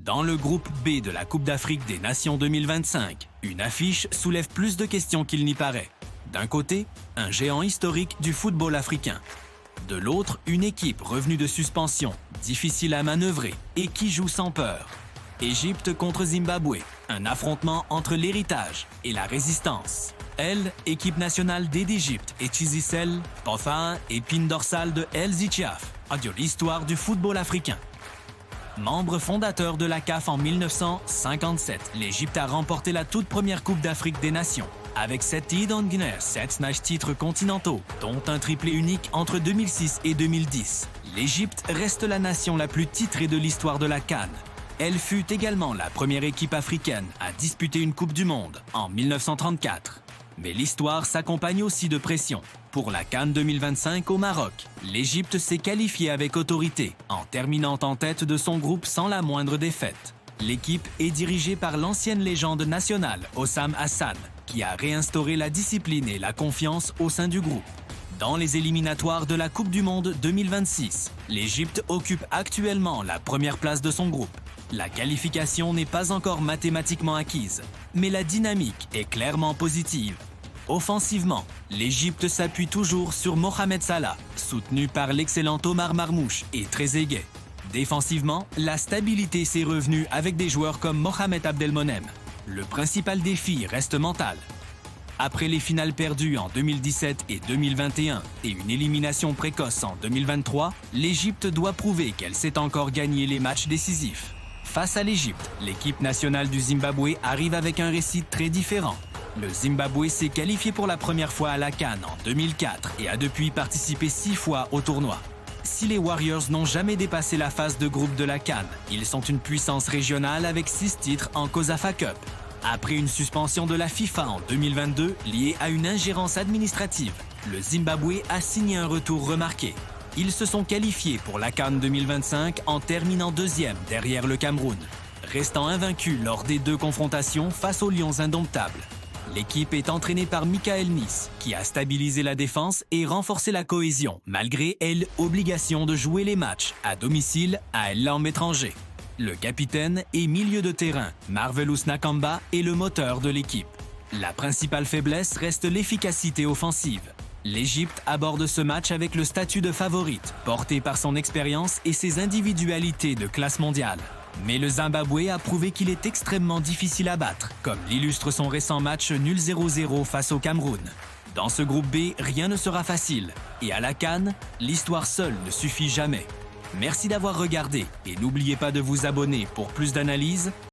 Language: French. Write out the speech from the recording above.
Dans le groupe B de la Coupe d'Afrique des Nations 2025, une affiche soulève plus de questions qu'il n'y paraît. D'un côté, un géant historique du football africain. De l'autre, une équipe revenue de suspension, difficile à manœuvrer et qui joue sans peur. Égypte contre Zimbabwe, un affrontement entre l'héritage et la résistance. Elle, équipe nationale d'Égypte et Chisisel, Potha et pine dorsale de El Zichiaf, de l'histoire du football africain. Membre fondateur de la CAF en 1957, l'Égypte a remporté la toute première Coupe d'Afrique des Nations, avec 7 titres continentaux, dont un triplé unique entre 2006 et 2010. L'Égypte reste la nation la plus titrée de l'histoire de la CAN. Elle fut également la première équipe africaine à disputer une Coupe du Monde en 1934. Mais l'histoire s'accompagne aussi de pression. Pour la CAN 2025 au Maroc, l'Égypte s'est qualifiée avec autorité, en terminant en tête de son groupe sans la moindre défaite. L'équipe est dirigée par l'ancienne légende nationale, Hossam Hassan, qui a réinstauré la discipline et la confiance au sein du groupe. Dans les éliminatoires de la Coupe du Monde 2026, l'Égypte occupe actuellement la première place de son groupe. La qualification n'est pas encore mathématiquement acquise, mais la dynamique est clairement positive. Offensivement, l'Égypte s'appuie toujours sur Mohamed Salah, soutenu par l'excellent Omar Marmouche et Trezeguet. Défensivement, la stabilité s'est revenue avec des joueurs comme Mohamed Abdelmonem. Le principal défi reste mental. Après les finales perdues en 2017 et 2021 et une élimination précoce en 2023, l'Égypte doit prouver qu'elle sait encore gagner les matchs décisifs. Face à l'Égypte, l'équipe nationale du Zimbabwe arrive avec un récit très différent. Le Zimbabwe s'est qualifié pour la première fois à la CAN en 2004 et a depuis participé 6 fois au tournoi. Si les Warriors n'ont jamais dépassé la phase de groupe de la CAN, ils sont une puissance régionale avec 6 titres en COSAFA Cup. Après une suspension de la FIFA en 2022 liée à une ingérence administrative, le Zimbabwe a signé un retour remarqué. Ils se sont qualifiés pour la CAN 2025 en terminant 2e derrière le Cameroun, restant invaincus lors des 2 confrontations face aux Lions indomptables. L'équipe est entraînée par Michael Nice, qui a stabilisé la défense et renforcé la cohésion, malgré l'obligation de jouer les matchs à domicile à l'homme étranger. Le capitaine et milieu de terrain, Marvelous Nakamba, est le moteur de l'équipe. La principale faiblesse reste l'efficacité offensive. L'Égypte aborde ce match avec le statut de favorite, porté par son expérience et ses individualités de classe mondiale. Mais le Zimbabwe a prouvé qu'il est extrêmement difficile à battre, comme l'illustre son récent match nul 0-0 face au Cameroun. Dans ce groupe B, rien ne sera facile. Et à la CAN, l'histoire seule ne suffit jamais. Merci d'avoir regardé et n'oubliez pas de vous abonner pour plus d'analyses.